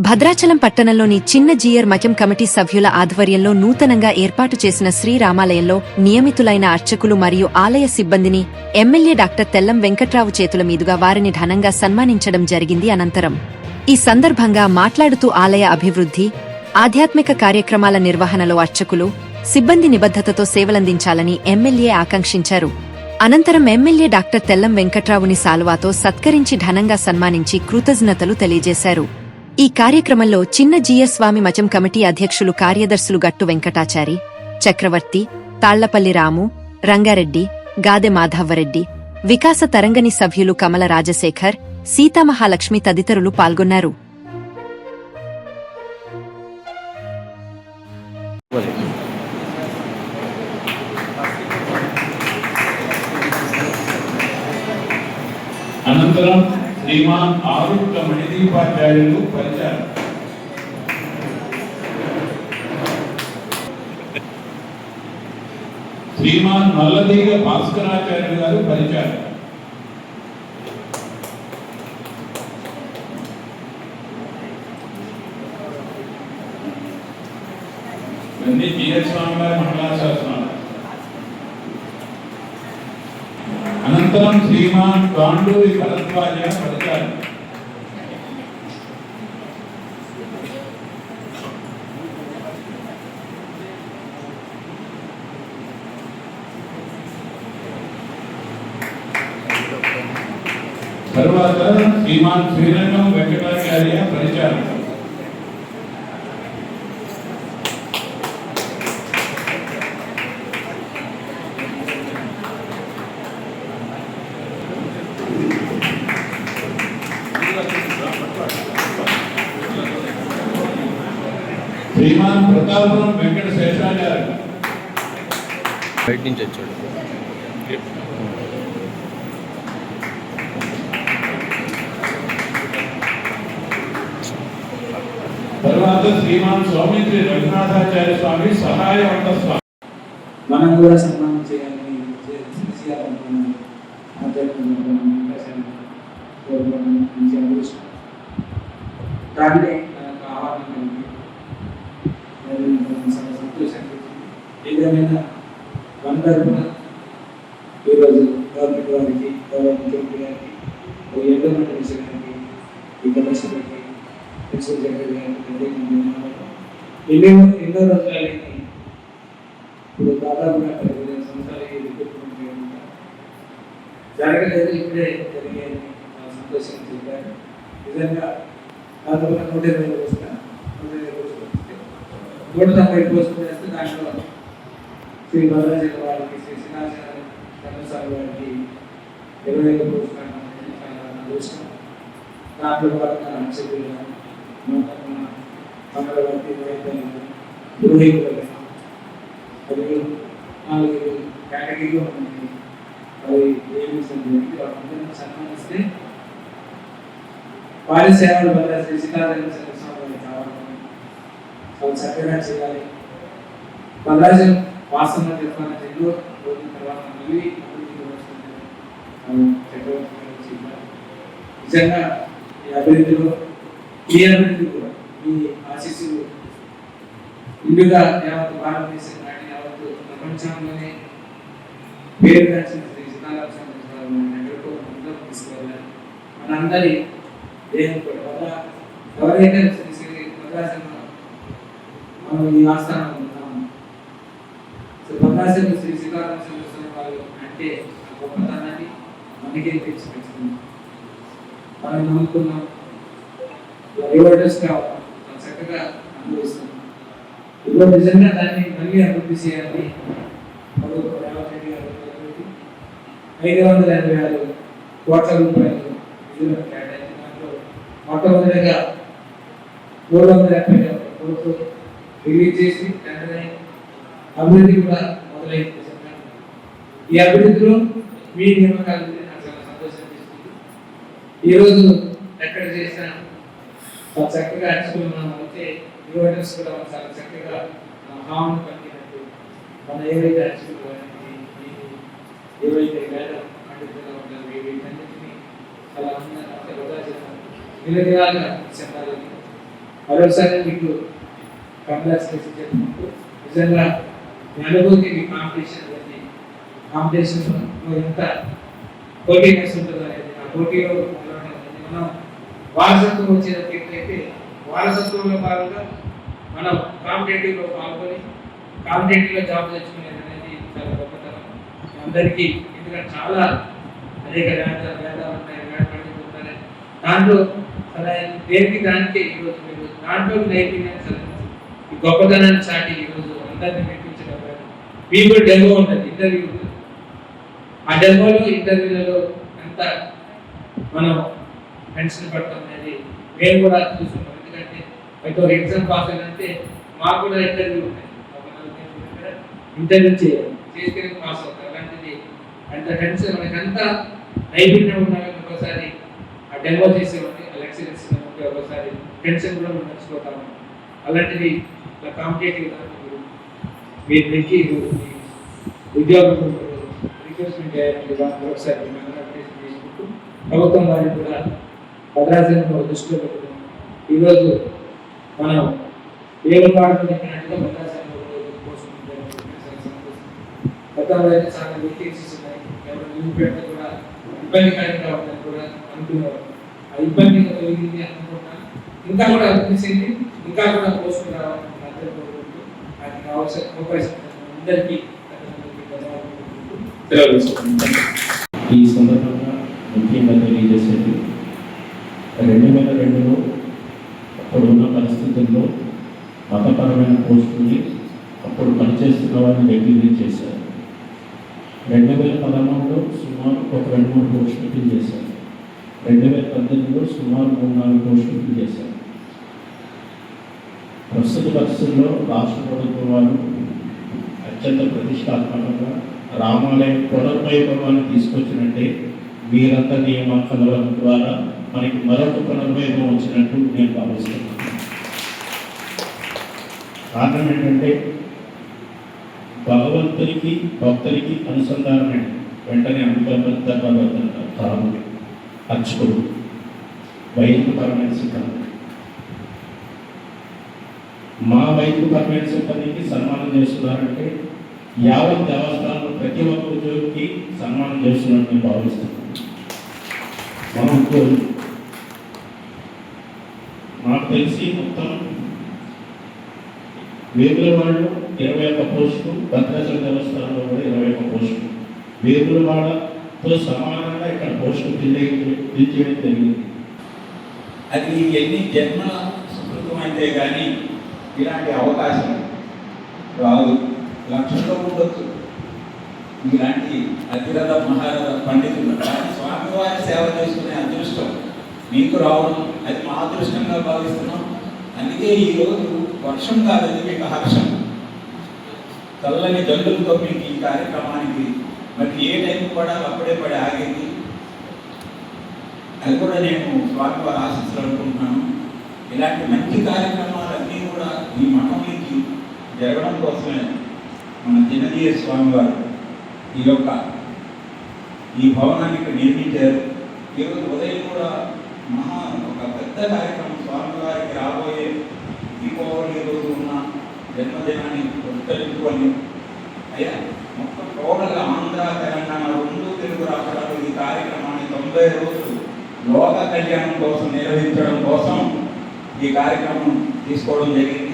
భద్రాచలం పట్టణంలోని చిన్న జీయర్ మఠం కమిటీ సభ్యుల ఆధ్వర్యంలో నూతనంగా ఏర్పాటు చేసిన శ్రీరామాలయంలో నియమితులైన అర్చకులు మరియు ఆలయ సిబ్బందిని ఎమ్మెల్యే డాక్టర్ తెల్లం వెంకట్రావు చేతుల మీదుగా వారిని ఘనంగా సన్మానించడం జరిగింది. అనంతరం ఈ సందర్భంగా మాట్లాడుతూ ఆలయ అభివృద్ధి, ఆధ్యాత్మిక కార్యక్రమాల నిర్వహణలో అర్చకులు, సిబ్బంది నిబద్ధతతో సేవలందించాలని ఎమ్మెల్యే ఆకాంక్షించారు. అనంతరం ఎమ్మెల్యే డాక్టర్ తెల్లం వెంకట్రావుని సాలువాతో సత్కరించి ఘనంగా సన్మానించి కృతజ్ఞతలు తెలియజేశారు. ఈ కార్యక్రమంలో చిన్న జీయర్ స్వామి మఠం కమిటీ అధ్యక్షులు, కార్యదర్శులు గట్టు వెంకటాచారి, చక్రవర్తి, తాళ్లపల్లి రాము, రంగారెడ్డి, గాదె మాధవ్వరెడ్డి, వికాస తరంగని సభ్యులు కమల రాజశేఖర్, సీతామహాలక్ష్మి తదితరులు పాల్గొన్నారు. అనంతరం శ్రీమాన్ ఆరుట్ల మణిదీపాచార్యులు పరిచారం. శ్రీమాన్ నల్లదీగ భాస్కరాచార్యులు గారు పరిచారం. జీఎస్ స్వామి గారు మండలాశాసనం. అనంతరం శ్రీమాన్ గాండూరి భరద్వాజ పరిచారం. తర్వాత శ్రీమాన్ శ్రీరంగం వెంకటాచార్య పరిచారం. శ్రీమాన్ ప్రతాపురం వెంకట శేషాచార్య బయట నుంచి వచ్చాడు. తర్వాత శ్రీమాన్ సౌమిత్రి రఘునాథాచార్య స్వామి సహాయవంత స్వామి. మనం కూడా సన్మానం చేయాలని దాన్ని మనకు ఆహ్వానం సంతోషం. ఏదైనా మన తరఫున ఈరోజు గవర్నమెంట్ వారికి, ముఖ్యమంత్రి గారికి, ఎండోమెంట్ మినిస్టర్ గారికి, ఈ కమిషనర్కి, ప్రిన్సిపల్ సెక్రటరీ గారికి ఎన్నో రోజులకి ఇప్పుడు దాదాపుగా 15 సంవత్సరాలకి రిక్రూట్మెంట్ జరగలేదు. ఇప్పుడే జరిగేది సంతోషంగా చెప్పారు. నిజంగా దాదాపు 120 పోస్టులు 190 పోస్టులు వేస్తే దాంట్లో శ్రీ భద్రాచల వారికి, శ్రీ శ్రీనాథ వారికి 25 పోస్టులు అదృష్టం. దాంట్లో భాగంగా అక్షకులు మంగళవర్తి పురోహితులు అది 4 కేటగిరీలో ఉన్నాయి. అవి ఏమి సన్మానిస్తే వారి సేవలు వల్ల శ్రీ సీతారామ స్వామి కావాలని చాలా చక్కగా చేయాలి. భద్రాచలం వాసన చెప్పాలంటే ఎన్నో రోజుల తర్వాత మళ్ళీ చక్రవర్తి నిజంగా ఈ అభివృద్ధిలో కూడా మీ ఆశీస్సులు ఇందుగా యావత్ భారతదేశం కానీ యావత్ ప్రపంచంలోనే పేరు రాసిన శ్రీ సీతారామ స్వామి ఎక్కడికో ముందుకు తీసుకువెళ్ళాలి. మనందరి దేవుడు వల్ల ఎవరైతే శ్రీ భద్రాచలం మనం ఈ ఆస్థానం ఉన్నాము. భద్రాచలం శ్రీ సీతారామ స్వామి వాళ్ళు అంటే ఆ గొప్పతనాన్ని మనకే తెచ్చిపెట్టుకున్నాం. మనం నమ్ముకున్నాం, రివర్టర్స్ కావాలి, చక్కగా అనుభవిస్తున్నాం. ఇప్పుడు నిజంగా దాన్ని మళ్ళీ అభివృద్ధి చేయాలి. 586 కోట్ల రూపాయలు నిధులను కేటాయించి దాంట్లో మొట్టమొదటిగా 370 కోట్లు రిలీజ్ చేసి వెంటనే అభివృద్ధి కూడా మొదలైంది. ఈ అభివృద్ధిలో మీ నియామకాలు నాకు చాలా సంతోషం ఇస్తుంది. ఈరోజు ఎక్కడ చేసినా చక్కగా అర్చుకున్నాం అయితే యువటర్స్ కూడా చాలా చక్కగా హామీ కలిగినట్టు మన ఏవైతే అర్చుకులు ఏవైతే వేద పండితులుగా ఉంటారు వీటన్నిటినీ చాలా నిలదిరాలుగా చెప్పాలని మరోసారి మీకు కంగ్రాచులేషన్ చెప్పుకుంటూ నిజంగా మీ అనుభూతి మీ కాంపిటీషన్లో ఎంత పోటీనెస్ ఉంటుందో అనేది ఆ పోటీలో పాల్గొనడం అనేది మనం వారసత్వం వచ్చేటట్లయితే వారసత్వంలో భాగంగా మనం కాంపిటేటివ్లో పాల్గొని కాంపిటేటివ్లో జాబ్ తెచ్చుకునేది అనేది చాలా గొప్పతనం అందరికీ. ఎందుకంటే చాలా అనేక వేదాలు ఉంటాయి, వేద పండితులు ఉంటాయి, దాంట్లో దేనికి దానికే ఈరోజు మీరు దాంట్లో నైపుణ్యాన్ని చదివించి ఈ గొప్పతనాన్ని చాటి ఈరోజు అందరినీ మెప్పించడం. మీకు డెమో ఉంటుంది, ఇంటర్వ్యూ ఉంటుంది. ఆ డెమోలో ఇంటర్వ్యూలలో ఎంత మనం టెన్షన్ పడతాం అనేది మేము కూడా చూసుకుంటాం. ఎందుకంటే అయితే ఎగ్జామ్ పాస్ అయ్యంటే మాకు కూడా ఇంటర్వ్యూ ఉంటాయి, ఇంటర్వ్యూ చేస్తే పాస్ అవుతారు. అలాంటిది అంత టెన్షన్ మనకంతా నైపుణ్యం ఉండాలని ఒకసారి ఆ డెమో చేసేవాడి ఎక్సలెన్స్ ఉంటే ఒకసారి టెన్షన్ కూడా మనం మర్చిపోతాము. అలాంటిది ఇలా కాంపిటేటివ్ మీరు మీకు ఉద్యోగం రిక్రూట్మెంట్ చేయాలని ఒకసారి చేసుకుంటూ ప్రభుత్వం వారిని కూడా భద్రాచలంలో దృష్టిలో పెట్టుకున్నాం. ఈరోజు మనం ఏడుపాడులో చెప్పినట్టుగా భద్రాచలంలో గతంలో అయితే చాలా వేకెన్సీస్ ఉన్నాయి, ఎవరు లీవ్ పెడితే కూడా ఇబ్బందికరంగా ఉందని కూడా అనుకునేవారు. ఆ ఇబ్బంది తొలగింది అనుకుంటున్నాను. ఇంకా కూడా అనిపించింది, ఇంకా కూడా పోస్టులు రావాలని అందరూ కోరుకుంటూ ఆయనకి అవకాశం అందరికీ ఈ సందర్భంగా ముఖ్యంగా తెలియజేసేది 2002లో అప్పుడున్న పరిస్థితుల్లో మతపరమైన పోస్టుల్ని అప్పుడు పనిచేస్తున్న వారిని రెగ్యులేట్ చేశారు. 2013లో సుమారు ఒక 2-3 పోస్టులు ఫిల్ చేశారు. 2018లో సుమారు 3-4 పోస్టులు ఫిల్ చేశారు. ప్రస్తుత పరిస్థితుల్లో రాష్ట్ర ప్రభుత్వం వారు అత్యంత ప్రతిష్టాత్మకంగా రామాలయం పునర్వైభవాన్ని తీసుకొచ్చినట్టే మీరంతా నియామకాల ద్వారా మనకి మరొక పునర్వైభవం వచ్చినట్టు నేను భావిస్తున్నాను. కారణం ఏంటంటే భగవంతునికి భక్తునికి అనుసంధానమైన వెంటనే అంతర్గత అర్చకుడు వైదికపరమైన సిబ్బంది మా వైదికపరమైన సిబ్బందికి సన్మానం చేస్తున్నారంటే యావత్ దేవస్థానంలో ప్రతి ఒక్క ఉద్యోగికి సన్మానం చేస్తున్నట్టు నేను భావిస్తున్నాను. నాకు తెలిసి మొత్తం వేగుల వాళ్ళు 21 పోస్టులు, భద్రాచలం దేవస్థానంలో కూడా 21 పోస్టులు, వేగులవాడతో సమానంగా ఇక్కడ పోస్టులు ఫిల్ చేయడం జరిగింది. అది ఎన్ని జన్మల సుకృతం అయితే కానీ ఇలాంటి అవకాశం రాదు. లక్షల్లో ఉండొచ్చు ఇలాంటి అతిరథ మహారథ పండితులు, కానీ స్వామివారి సేవ చేసుకునే అదృష్టం మీకు రావడం అది మా అదృష్టంగా భావిస్తున్నాం. అందుకే ఈరోజు వర్షం కాదని మీకు హర్షం, చల్లని జల్లులతో మీకు ఈ కార్యక్రమానికి మరి ఏ టైం పడాలి అప్పుడే పడి ఆగింది. అది కూడా నేను స్వామివారి ఆశీస్సులు అనుకుంటున్నాను. ఇలాంటి మంచి కార్యక్రమాలన్నీ కూడా ఈ మఠంలోకి జరగడం కోసమే మన దినదీయ స్వామివారు ఈ భవనాన్ని ఇక్కడ నిర్మించారు. ఈరోజు ఉదయం కూడా ఒక పెద్ద కార్యక్రమం స్వామివారికి రాబోయే దీపావళి రోజు ఉన్న జన్మదినాన్ని పురస్కరించుకొని అయ్యా మొత్తం టోటల్గా ఆంధ్ర తెలంగాణ 2 తెలుగు రాష్ట్రాలు ఈ కార్యక్రమాన్ని 90 రోజులు లోక కళ్యాణం కోసం నిర్వహించడం కోసం ఈ కార్యక్రమం తీసుకోవడం జరిగింది.